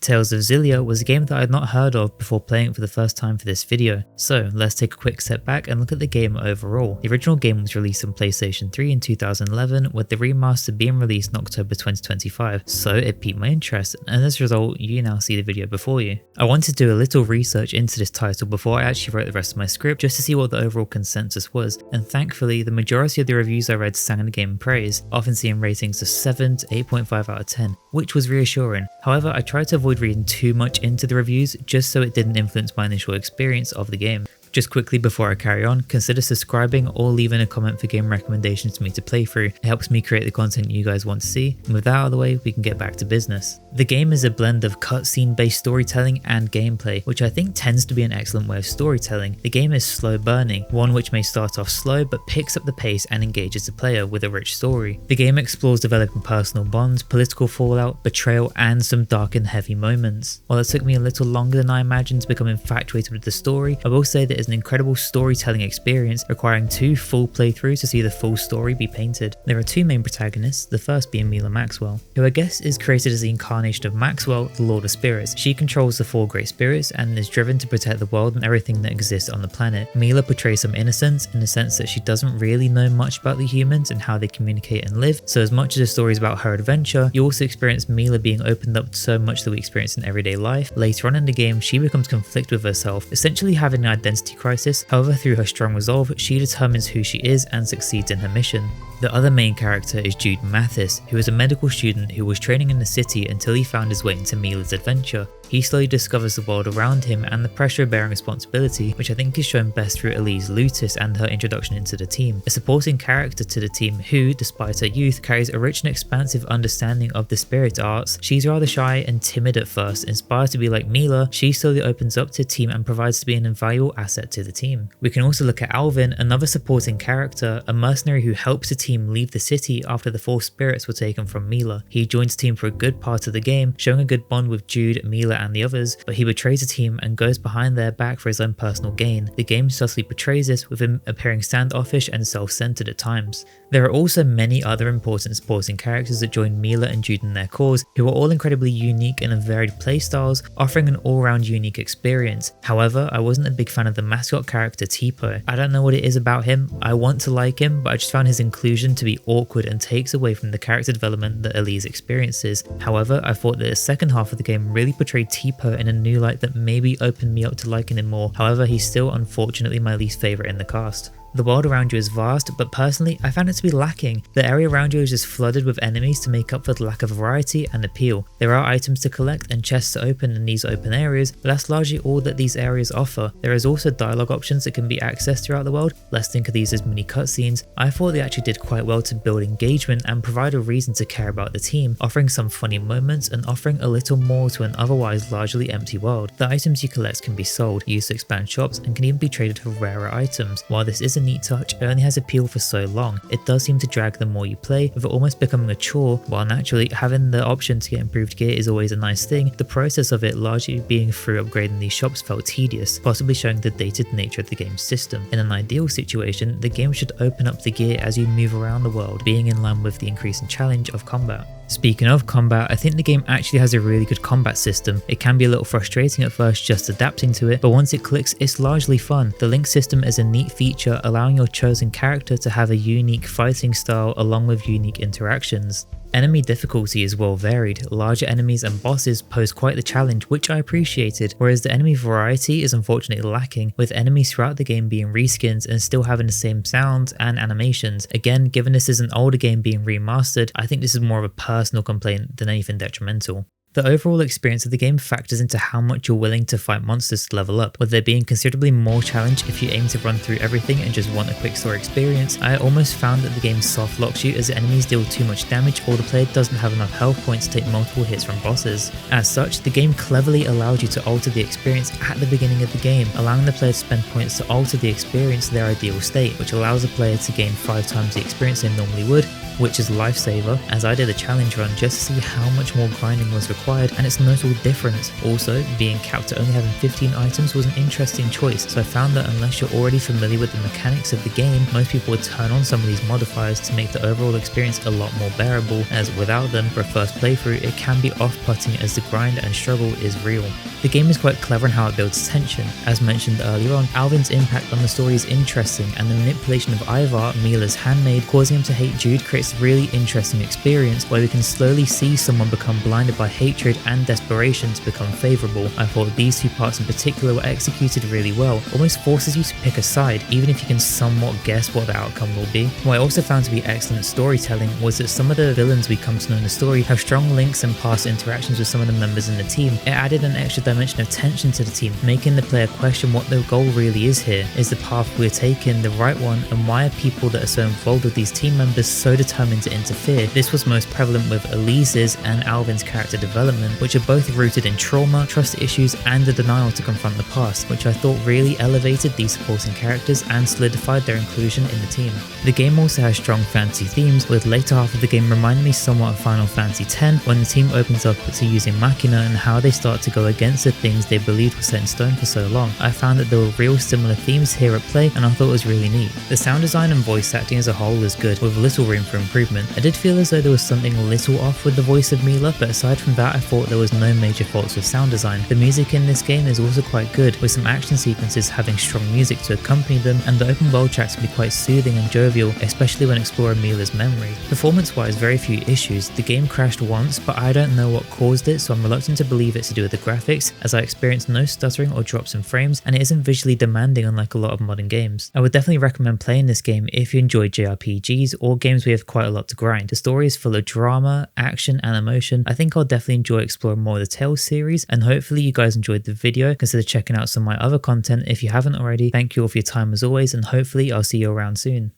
Tales of Xillia was a game that I had not heard of before playing it for the first time for this video, so let's take a quick step back and look at the game overall. The original game was released on PlayStation 3 in 2011, with the remaster being released in October 2025, so it piqued my interest, and as a result you now see the video before you. I wanted to do a little research into this title before I actually wrote the rest of my script just to see what the overall consensus was, and thankfully the majority of the reviews I read sang the game praise, often seeing ratings of 7 to 8.5 out of 10, which was reassuring. However, I tried to avoid reading too much into the reviews just so it didn't influence my initial experience of the game. Just quickly before I carry on, consider subscribing or leaving a comment for game recommendations for me to play through. It helps me create the content you guys want to see, and with that out of the way, we can get back to business. The game is a blend of cutscene based storytelling and gameplay, which I think tends to be an excellent way of storytelling. The game is slow burning, one which may start off slow but picks up the pace and engages the player with a rich story. The game explores developing personal bonds, political fallout, betrayal, and some dark and heavy moments. While it took me a little longer than I imagined to become infatuated with the story, I will say that it's an incredible storytelling experience requiring 2 full playthroughs to see the full story be painted. There are 2 main protagonists, the first being Mila Maxwell, who I guess is created as the incarnation of Maxwell, the Lord of Spirits. She controls the 4 great spirits and is driven to protect the world and everything that exists on the planet. Mila portrays some innocence in the sense that she doesn't really know much about the humans and how they communicate and live, so as much as the story is about her adventure, you also experience Mila being opened up to so much that we experience in everyday life. Later on in the game, she becomes conflicted with herself, essentially having an identity crisis. However, through her strong resolve, she determines who she is and succeeds in her mission. The other main character is Jude Mathis, who is a medical student who was training in the city until he found his way into Mila's adventure. He slowly discovers the world around him and the pressure of bearing responsibility, which I think is shown best through Elise Lutis and her introduction into the team, a supporting character to the team who, despite her youth, carries a rich and expansive understanding of the spirit arts. She's rather shy and timid at first. Inspired to be like Mila, she slowly opens up to the team and provides to be an invaluable asset to the team. We can also look at Alvin, another supporting character, a mercenary who helps the team leave the city after the 4 spirits were taken from Mila. He joins the team for a good part of the game, showing a good bond with Jude, Mila and the others, but he betrays the team and goes behind their back for his own personal gain. The game subtly portrays this, with him appearing standoffish and self-centered at times. There are also many other important supporting characters that join Mila and Jude in their cause, who are all incredibly unique and of varied playstyles, offering an all-round unique experience. However, I wasn't a big fan of the mascot character Tipo. I don't know what it is about him. I want to like him, but I just found his inclusion to be awkward and takes away from the character development that Elise experiences. However, I thought that the second half of the game really portrayed Tipo in a new light that maybe opened me up to liking him more. However, he's still unfortunately my least favourite in the cast. The world around you is vast, but personally I found it to be lacking. The area around you is just flooded with enemies to make up for the lack of variety and appeal. There are items to collect and chests to open in these open areas, but that's largely all that these areas offer. There is also dialogue options that can be accessed throughout the world. Let's think of these as mini cutscenes. I thought they actually did quite well to build engagement and provide a reason to care about the team, offering some funny moments and offering a little more to an otherwise largely empty world. The items you collect can be sold, used to expand shops, and can even be traded for rarer items. While this is a neat touch, it only has appeal for so long. It does seem to drag the more you play, with it almost becoming a chore. While naturally having the option to get improved gear is always a nice thing, the process of it largely being through upgrading these shops felt tedious, possibly showing the dated nature of the game's system. In an ideal situation, the game should open up the gear as you move around the world, being in line with the increasing challenge of combat. Speaking of combat, I think the game actually has a really good combat system. It can be a little frustrating at first just adapting to it, but once it clicks, it's largely fun. The link system is a neat feature, allowing your chosen character to have a unique fighting style along with unique interactions. Enemy difficulty is well varied. Larger enemies and bosses pose quite the challenge, which I appreciated, whereas the enemy variety is unfortunately lacking, with enemies throughout the game being reskins and still having the same sounds and animations. Again, given this is an older game being remastered, I think this is more of a personal complaint than anything detrimental. The overall experience of the game factors into how much you're willing to fight monsters to level up, with there being considerably more challenge if you aim to run through everything and just want a quick story experience. I almost found that the game soft locks you as the enemies deal too much damage or the player doesn't have enough health points to take multiple hits from bosses. As such, the game cleverly allows you to alter the experience at the beginning of the game, allowing the player to spend points to alter the experience to their ideal state, which allows the player to gain 5 times the experience they normally would, which is Lifesaver, as I did a challenge run just to see how much more grinding was required, and it's a notable difference. Also, being capped to only having 15 items was an interesting choice, so I found that unless you're already familiar with the mechanics of the game, most people would turn on some of these modifiers to make the overall experience a lot more bearable, as without them for a first playthrough it can be off-putting as the grind and struggle is real. The game is quite clever in how it builds tension. As mentioned earlier on, Alvin's impact on the story is interesting, and the manipulation of Ivar, Mila's handmaid, causing him to hate Jude creates a really interesting experience where we can slowly see someone become blinded by hatred and desperation to become favourable. I thought these two parts in particular were executed really well, almost forces you to pick a side, even if you can somewhat guess what the outcome will be. What I also found to be excellent storytelling was that some of the villains we come to know in the story have strong links and past interactions with some of the members in the team. It added an extra dimension of tension to the team, making the player question what the goal really is here. Is the path we're taking the right one, and why are people that are so involved with these team members so determined to interfere? This was most prevalent with Elise's and Alvin's character development, which are both rooted in trauma, trust issues, and a denial to confront the past, which I thought really elevated these supporting characters and solidified their inclusion in the team. The game also has strong fantasy themes, with later half of the game reminding me somewhat of Final Fantasy X when the team opens up to using Machina and how they start to go against the things they believed were set in stone for so long. I found that there were real similar themes here at play, and I thought it was really neat. The sound design and voice acting as a whole is good, with little room for improvement. I did feel as though there was something a little off with the voice of Mila, but aside from that I thought there was no major faults with sound design. The music in this game is also quite good, with some action sequences having strong music to accompany them, and the open world tracks can be quite soothing and jovial, especially when exploring Mila's memory. Performance wise, very few issues. The game crashed once, but I don't know what caused it, so I'm reluctant to believe it's to do with the graphics, as I experienced no stuttering or drops in frames, and it isn't visually demanding unlike a lot of modern games. I would definitely recommend playing this game if you enjoy JRPGs or games where you have quite a lot to grind. The story is full of drama, action, and emotion. I think I'll definitely enjoy exploring more of the Tales series, and hopefully you guys enjoyed the video. Consider checking out some of my other content if you haven't already. Thank you all for your time as always, and hopefully I'll see you around soon.